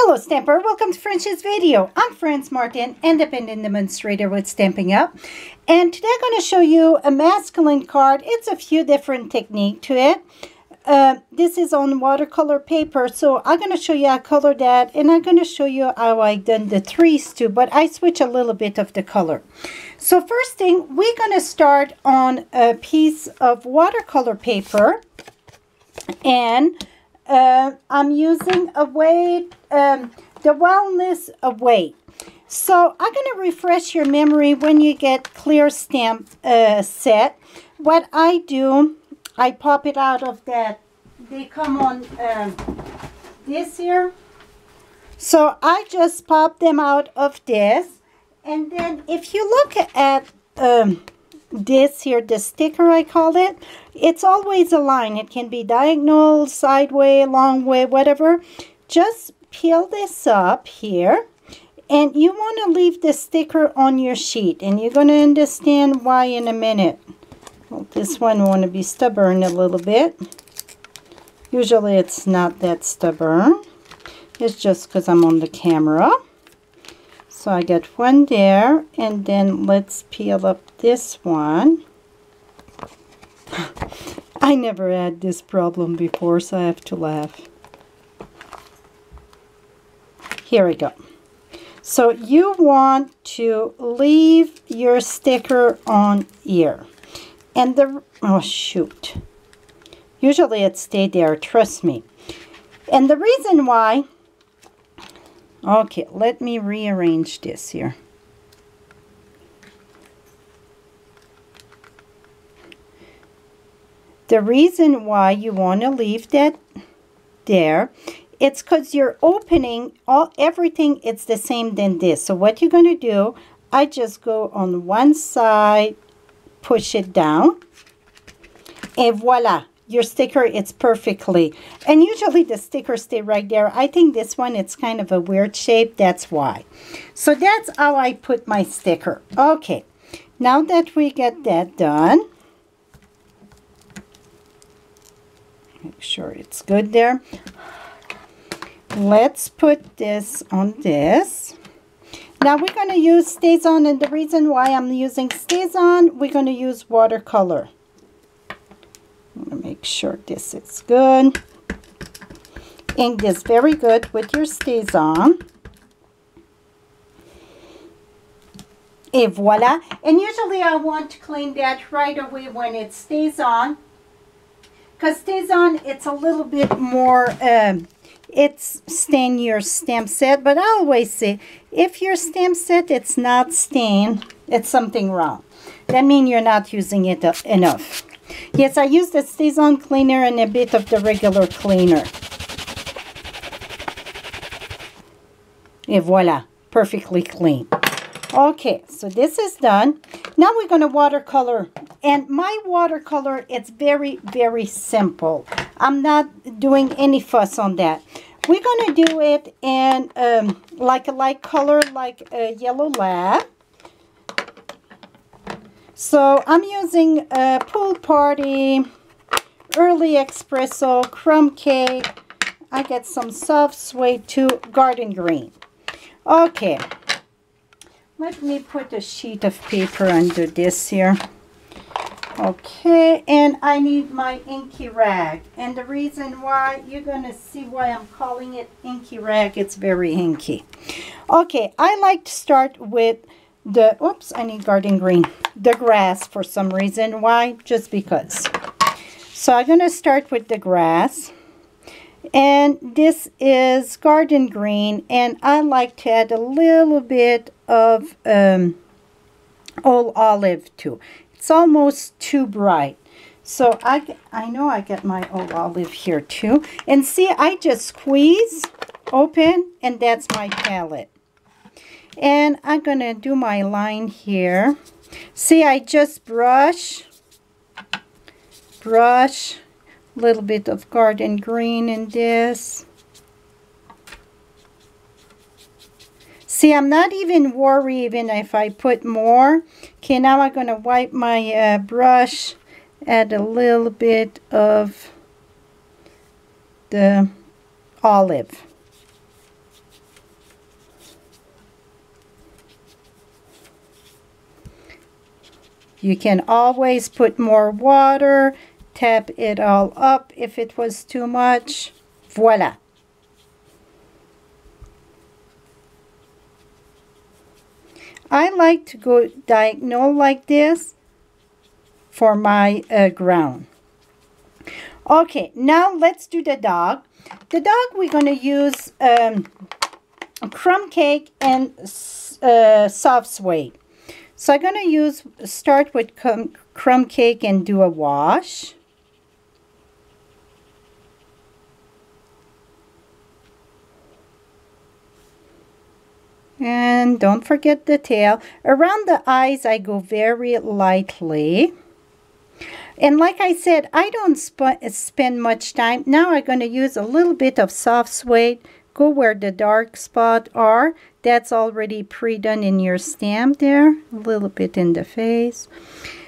Hello Stamper, welcome to French's video. I'm Franz Martin, independent demonstrator with Stampin' Up. And today I'm going to show you a masculine card. It's a few different techniques to it. This is on watercolor paper, so I'm going to show you how I color that, and I'm going to show you how I done the trees too, but I switch a little bit of the color. So first thing, we're going to start on a piece of watercolor paper, and I'm using a weight, the wellness of weight. So I'm going to refresh your memory when you get clear stamp set. What I do, I pop it out of that. They come on this here. So I just pop them out of this. And then if you look at this here, the sticker I call it, it's always a line. It can be diagonal, sideways, long way, whatever. Just peel this up here, and you want to leave the sticker on your sheet, and you're going to understand why in a minute. Well, this one want to be stubborn a little bit. Usually it's not that stubborn. It's just because I'm on the camera. So I got one there, and then let's peel up this one. I never had this problem before, so I have to laugh. Here we go. So you want to leave your sticker on here. And oh shoot. Usually it stayed there, trust me. And the reason why, okay, let me rearrange this here. The reason why you want to leave that there, it's because you're opening everything, it's the same than this. So what you're going to do, I just go on one side, push it down, and voila, your sticker, it's perfectly. And usually the stickers stay right there. I think this one, it's kind of a weird shape, that's why. So that's how I put my sticker. Okay, now that we get that done, make sure it's good there. Let's put this on this. Now we're going to use StazOn, and the reason why I'm using StazOn, we're going to use watercolor. I'm going to make sure this is good. Ink this very good with your StazOn. Et voila. And usually I want to clean that right away when it stays on. Because StazOn, it's a little bit more, it's stain your stamp set. But I always say, if your stamp set, it's not stained, it's something wrong. That means you're not using it enough. Yes, I use the StazOn cleaner and a bit of the regular cleaner. Et voila, perfectly clean. Okay, so this is done. Now we're going to watercolor. And my watercolor, it's very, very simple. I'm not doing any fuss on that. We're going to do it in like a light color, like a yellow lab. So I'm using Pool Party, Early Espresso, Crumb Cake. I get some soft suede too, Garden Green. Okay. Let me put a sheet of paper under this here. Okay, and I need my inky rag. And the reason why, you're going to see why I'm calling it inky rag. It's very inky. Okay, I like to start with the, oops, I need garden green. The grass for some reason. Why? Just because. So I'm going to start with the grass. And this is garden green, and I like to add a little bit of old olive too. It's almost too bright. So I know I get my old olive here too. And see, I just squeeze, open, and that's my palette. And I'm going to do my line here. See, I just brush, a little bit of garden green in this. See, I'm not even worried even if I put more. Okay, now I'm going to wipe my brush, add a little bit of the olive. You can always put more water, tap it all up if it was too much. Voila. I like to go diagonal like this for my ground. Okay, now let's do the dog. The dog, we're going to use crumb cake and soft suede. So I'm going to start with crumb cake and do a wash. And don't forget the tail. Around the eyes, I go very lightly. And like I said, I don't spend much time. Now I'm going to use a little bit of soft suede. Go where the dark spots are. That's already pre-done in your stamp there. A little bit in the face.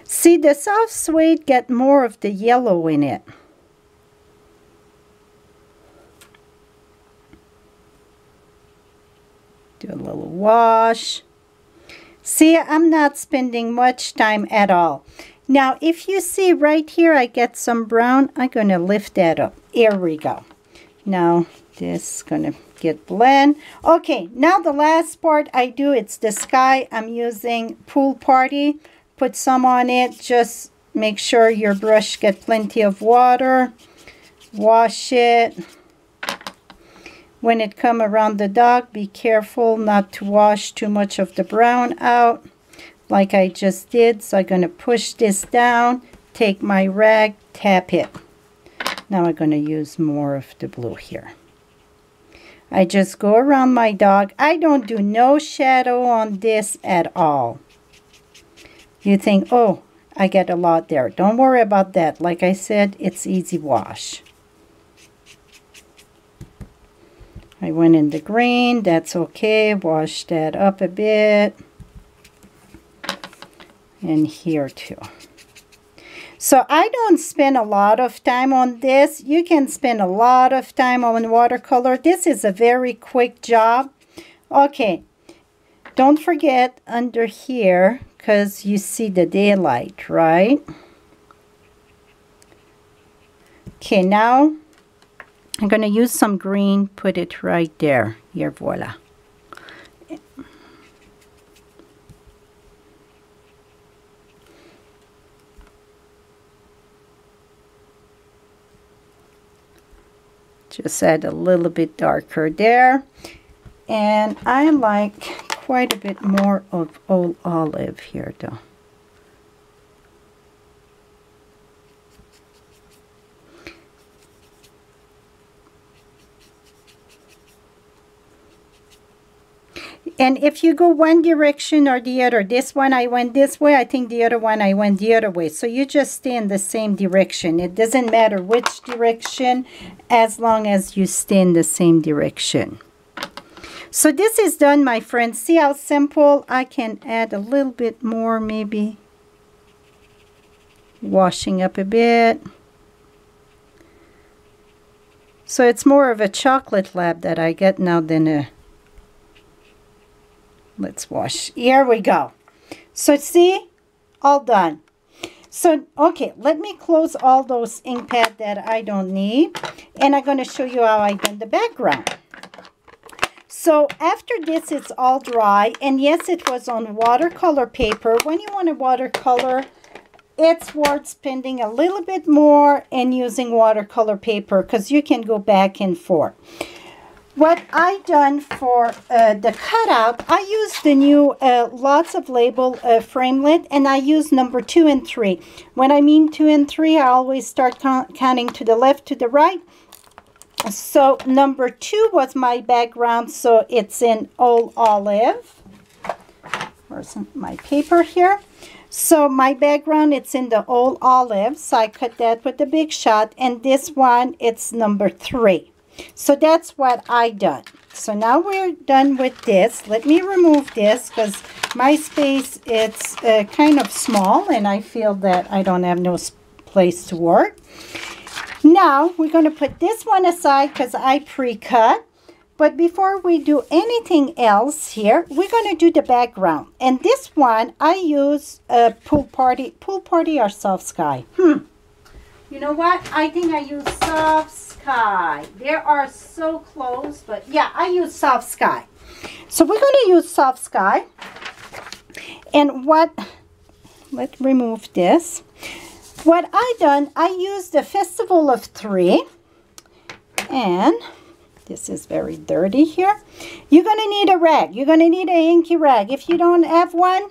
See, the soft suede get more of the yellow in it. Do a little wash. See, I'm not spending much time at all. Now, if you see right here, I get some brown. I'm going to lift that up. Here we go. Now, this is going to get blend. Okay, now the last part I do, it's the sky. I'm using Pool Party. Put some on it. Just make sure your brush get plenty of water. Wash it. When it come around the dog, be careful not to wash too much of the brown out like I just did. So I'm going to push this down, take my rag, tap it. Now I'm going to use more of the blue here. I just go around my dog. I don't do no shadow on this at all. You think, oh, I get a lot there. Don't worry about that. Like I said, it's easy wash. I went in the green, that's okay. Wash that up a bit. And here too. So I don't spend a lot of time on this. You can spend a lot of time on watercolor. This is a very quick job. Okay, don't forget under here, because you see the daylight, right? Okay, now I'm going to use some green, put it right there. Here, voila. Just add a little bit darker there. And I like quite a bit more of old olive here, though. And if you go one direction or the other, this one I went this way, I think the other one I went the other way. So you just stay in the same direction. It doesn't matter which direction, as long as you stay in the same direction. So this is done, my friends. See how simple? I can add a little bit more, maybe. Washing up a bit. So it's more of a chocolate lab that I get now than a... Let's wash. Here we go. So see, all done. So, okay, let me close all those ink pads that I don't need. And I'm going to show you how I done the background. So after this, it's all dry. And yes, it was on watercolor paper. When you want to watercolor, it's worth spending a little bit more and using watercolor paper, because you can go back and forth. What I done for the cutout, I used the new Lots of Label framelit, and I used number 2 and 3. When I mean 2 and 3, I always start counting to the left, to the right. So number 2 was my background, so it's in old olive. Where's my paper here? So my background, it's in the old olive, so I cut that with the Big Shot, and this one, it's number 3. So that's what I done. So now we're done with this. Let me remove this, because my space, it's kind of small, and I feel that I don't have no place to work. Now we're going to put this one aside because I pre-cut. But before we do anything else here, we're going to do the background. And this one, I use a Pool Party or Soft Sky. You know what? I think I use Soft Sky. They are so close, but yeah, I use Soft Sky. So we're going to use Soft Sky. And let's remove this. What I done, I used the Festival of 3. And this is very dirty here. You're going to need a rag. You're going to need an inky rag. If you don't have one,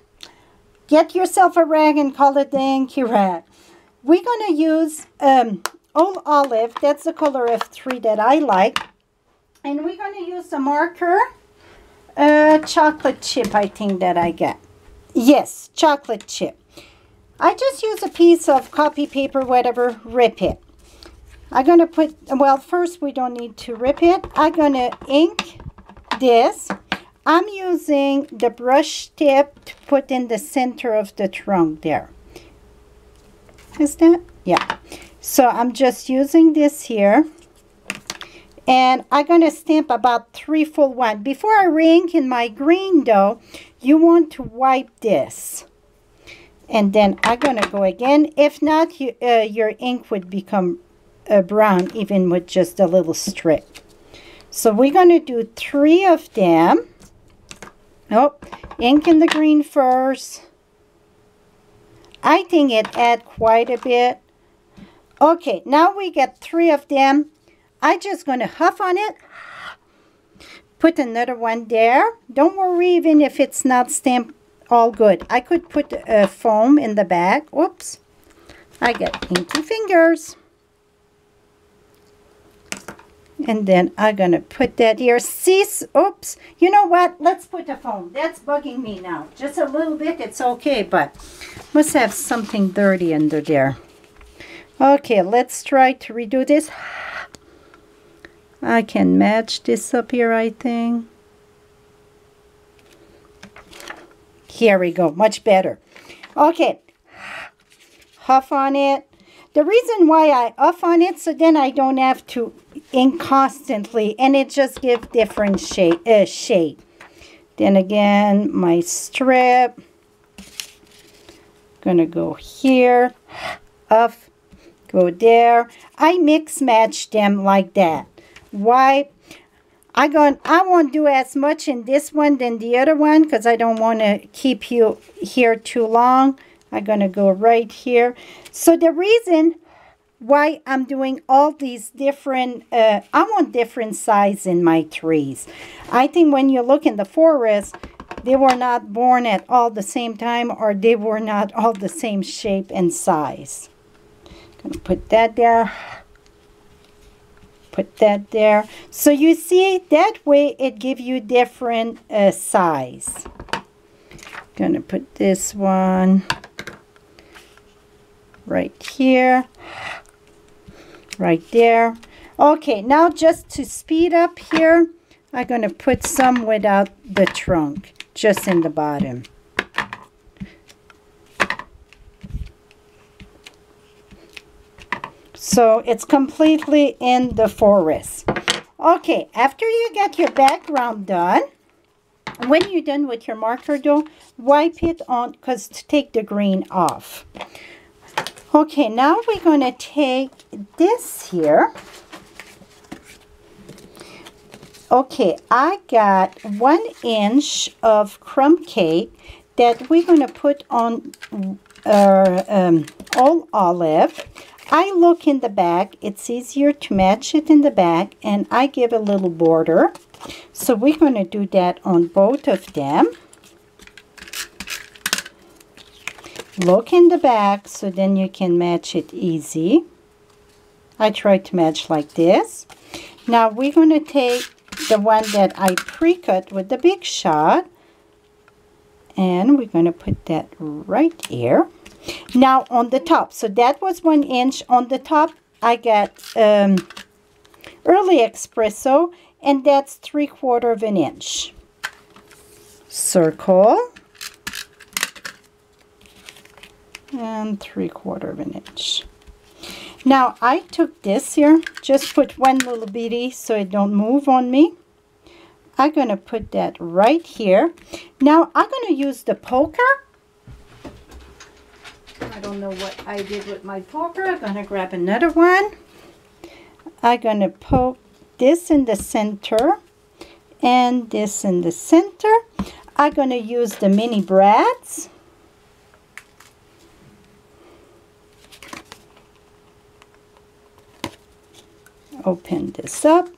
get yourself a rag and call it the inky rag. We're going to use Old Olive. That's the color of 3 that I like. And we're going to use a marker. Chocolate chip, I think that I get. Yes, chocolate chip. I just use a piece of copy paper, whatever, rip it. I'm going to put, well, first we don't need to rip it. I'm going to ink this. I'm using the brush tip to put in the center of the trunk there. Is that? Yeah. So I'm just using this here. And I'm going to stamp about 3 full ones. Before I re-ink in my green though, you want to wipe this. And then I'm going to go again. If not, your ink would become brown even with just a little strip. So we're going to do 3 of them. Oh, ink in the green first. I think it adds quite a bit. Okay, now we get 3 of them. I'm just going to huff on it. Put another one there. Don't worry even if it's not stamped all good. I could put foam in the back. Oops. I get inky fingers. And then I'm going to put that here. See, oops. You know what? Let's put the foam. That's bugging me now. Just a little bit. It's okay, but must have something dirty under there. Okay, let's try to redo this. I can match this up here, I think. Here we go. Much better. Okay. Huff on it. The reason why I huff on it, so then I don't have to ink constantly, and it just gives different shade. Then again, my strip. Gonna go here. Huff. Go there. I mix match them like that. Why? I won't do as much in this one than the other one because I don't want to keep you here too long. I'm going to go right here. So the reason why I'm doing all these different, I want different size in my trees. I think when you look in the forest, they were not born at all the same time, or they were not all the same shape and size. Going to put that there. Put that there. So you see, that way it gives you different size. Gonna put this one right here, right there. Okay, now just to speed up here, I'm gonna put some without the trunk, just in the bottom. So it's completely in the forest. Okay, after you get your background done, when you're done with your marker though, wipe it on, because to take the green off. Okay, now we're going to take this here. Okay, I got 1 inch of crumb cake that we're going to put on Old Olive. I look in the back. It's easier to match it in the back, and I give a little border. So we're going to do that on both of them. Look in the back so then you can match it easy. I try to match like this. Now we're going to take the one that I pre-cut with the Big Shot, and we're going to put that right here. Now on the top, so that was 1 inch. On the top I got Early Espresso, and that's 3/4 of an inch. Circle and 3/4 of an inch. Now I took this here, just put one little bitty so it don't move on me. I'm going to put that right here. Now I'm going to use the poker. I don't know what I did with my poker. I'm going to grab another one. I'm going to poke this in the center and this in the center. I'm going to use the mini brads. Open this up.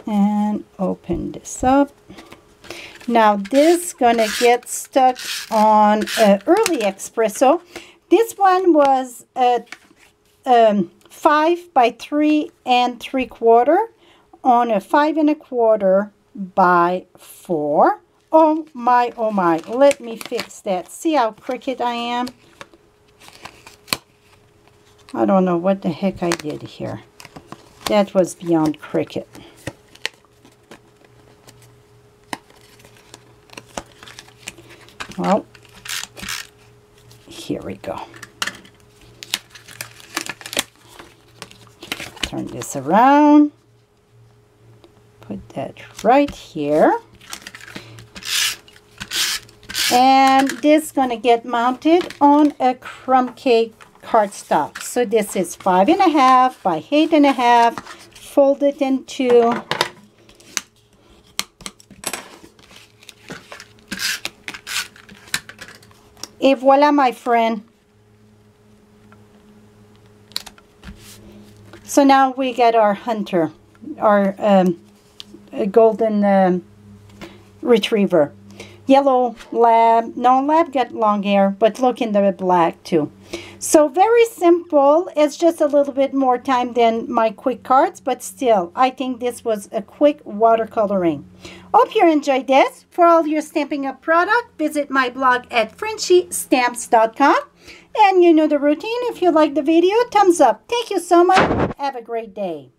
And open this up. Now this is going to get stuck on early espresso. This one was 5 by 3 3/4 on a 5 1/4 by 4. Oh my, oh my. Let me fix that. See how crooked I am? I don't know what the heck I did here. That was beyond crooked. Well, here we go. Turn this around. Put that right here. And this is going to get mounted on a crumb cake cardstock. So this is 5 1/2 by 8 1/2, folded in two. Et voila, my friend. So now we get our hunter, our golden retriever. Yellow lab. No, lab got long hair, but look in the black too. So very simple. It's just a little bit more time than my quick cards, but still, I think this was a quick watercoloring. Hope you enjoyed this. For all your Stampin' Up product, visit my blog at frenchiestamps.com. And you know the routine. If you like the video, thumbs up. Thank you so much. Have a great day.